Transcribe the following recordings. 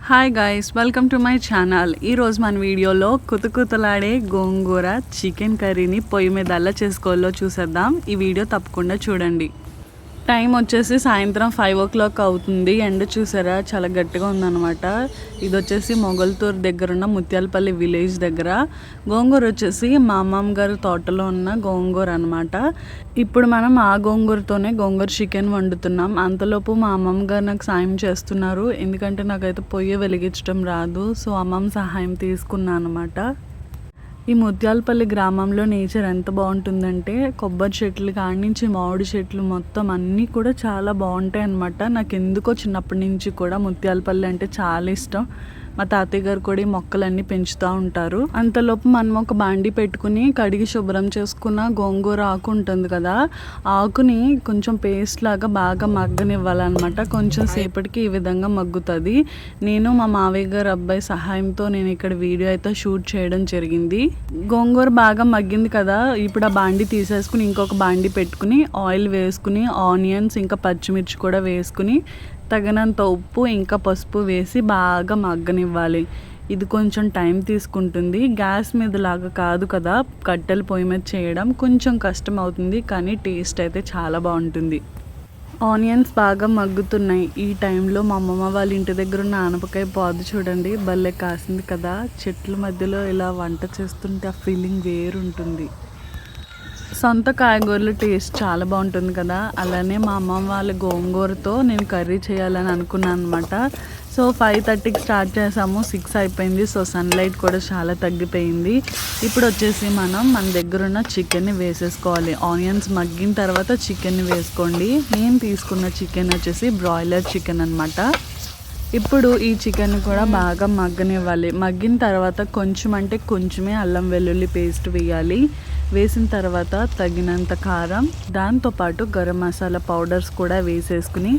Hi guys, welcome to my channel. ఈరోజు మన వీడియోలో కుతకుతలాడే గోంగూర చికెన్ కర్రీని పొయ్యి మీద ఎలా చేసుకోవాలో చూసేద్దాం. ఈ వీడియో తప్పకుండా చూడండి. టైం వచ్చేసి సాయంత్రం 5 o'clock అవుతుంది. ఎండ చూసారా చాలా గట్టిగా ఉందన్నమాట. ఇది వచ్చేసి మొగల్తూరు దగ్గర ఉన్న ముత్యాలపల్లి విలేజ్ దగ్గర. గోంగూర వచ్చేసి మా అమ్మమ్మ గారి తోటలో ఉన్న గోంగూర అనమాట. ఇప్పుడు మనం ఆ గోంగూరతోనే గోంగూర చికెన్ వండుతున్నాం. అంతలోపు మా అమ్మమ్మ గారు నాకు సాయం చేస్తున్నారు, ఎందుకంటే నాకైతే పొయ్యి వెలిగించడం రాదు. సో అమ్మమ్మ సహాయం తీసుకున్నాను అనమాట. ఈ ముత్యాలపల్లి గ్రామంలో నేచర్ ఎంత బాగుంటుందంటే కొబ్బరి చెట్లు కాడి నుంచి మామిడి చెట్లు మొత్తం అన్నీ కూడా చాలా బాగుంటాయి అన్నమాట. నాకు ఎందుకో చిన్నప్పటి నుంచి కూడా ముత్యాలపల్లి అంటే చాలా ఇష్టం. మా తాతయ్య గారు కూడా ఈ మొక్కలన్నీ పెంచుతూ ఉంటారు. అంతలోపు మనం ఒక బాండి పెట్టుకుని కడిగి శుభ్రం చేసుకున్న గోంగూర ఆకు ఉంటుంది కదా, ఆకుని కొంచెం పేస్ట్ లాగా బాగా మగ్గనివ్వాలన్నమాట. కొంచెం సేపటికి ఈ విధంగా మగ్గుతుంది. నేను మా మావయ్య గారు అబ్బాయి సహాయంతో నేను ఇక్కడ వీడియో అయితే షూట్ చేయడం జరిగింది. గోంగూర బాగా మగ్గింది కదా, ఇప్పుడు ఆ బాండి తీసేసుకుని ఇంకొక బాండి పెట్టుకుని ఆయిల్ వేసుకుని ఆనియన్స్ ఇంకా పచ్చిమిర్చి కూడా వేసుకుని తగినంత ఉప్పు ఇంకా పసుపు వేసి బాగా మగ్గనివ్వాలి. ఇది కొంచెం టైం తీసుకుంటుంది. గ్యాస్ మీద లాగా కాదు కదా, కట్టెల పొయ్యి మీద చేయడం కొంచెం కష్టం అవుతుంది, కానీ టేస్ట్ అయితే చాలా బాగుంటుంది. ఆనియన్స్ బాగా మగ్గుతున్నాయి. ఈ టైంలో మా అమ్మమ్మ వాళ్ళ ఇంటి దగ్గర ఉన్న ఆనపకాయ పాదు చూడండి, భలే కాసింది కదా. చెట్ల మధ్యలో ఇలా వంట చేస్తుంటే ఆ ఫీలింగ్ వేరుంటుంది. సొంత కాయగూరల టేస్ట్ చాలా బాగుంటుంది కదా. అలానే మా అమ్మమ్మ వాళ్ళ గోంగూరతో నేను కర్రీ చేయాలని అనుకున్నాను అనమాట. సో 5:30కి స్టార్ట్ చేసాము, 6 అయిపోయింది. సో సన్లైట్ కూడా చాలా తగ్గిపోయింది. ఇప్పుడు వచ్చేసి మన దగ్గర ఉన్న చికెన్ని వేసేసుకోవాలి. ఆనియన్స్ మగ్గిన తర్వాత చికెన్ని వేసుకోండి. నేను తీసుకున్న చికెన్ వచ్చేసి బ్రాయిలర్ చికెన్ అనమాట. ఇప్పుడు ఈ చికెన్ కూడా బాగా మగ్గనివ్వాలి. మగ్గిన తర్వాత కొంచెం అంటే కొంచెమే అల్లం వెల్లుల్లి పేస్ట్ వేయాలి. వేసిన తర్వాత తగినంత కారం, దాంతోపాటు గరం మసాలా పౌడర్స్ కూడా వేసేసుకుని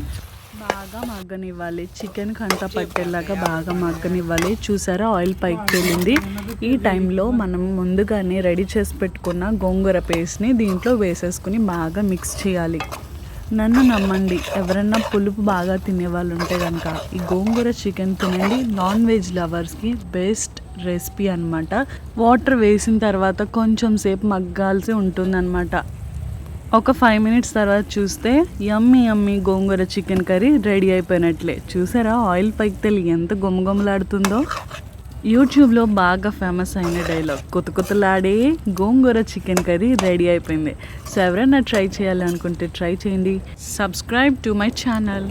బాగా మగ్గనివ్వాలి. చికెన్కి అంతా పట్టేలాగా బాగా మగ్గనివ్వాలి. చూసారా ఆయిల్ పైకి తేలింది. ఈ టైంలో మనం ముందుగానే రెడీ చేసి పెట్టుకున్న గోంగూర పేస్ట్ని దీంట్లో వేసేసుకుని బాగా మిక్స్ చేయాలి. నన్ను నమ్మండి, ఎవరన్నా పులుపు బాగా తినేవాళ్ళు ఉంటే కనుక ఈ గోంగూర చికెన్ తినండి. నాన్ వెజ్ లవర్స్కి బెస్ట్ రెసిపీ అనమాట. వాటర్ వేసిన తర్వాత కొంచెం సేపు మగ్గాల్సి ఉంటుందన్నమాట. ఒక 5 minutes తర్వాత చూస్తే యమ్మీ యమ్మీ గోంగూర చికెన్ కర్రీ రెడీ అయిపోయినట్లే. చూసారా ఆయిల్ పైకి తెలి ఎంత గుమగుమలాడుతుందో. యూట్యూబ్లో బాగా ఫేమస్ అయిన డైలాగ్, కుతకుతలాడే గోంగూర చికెన్ కర్రీ రెడీ అయిపోయింది. సో ఎవరైనా ట్రై చేయాలనుకుంటే ట్రై చేయండి. Subscribe to my channel.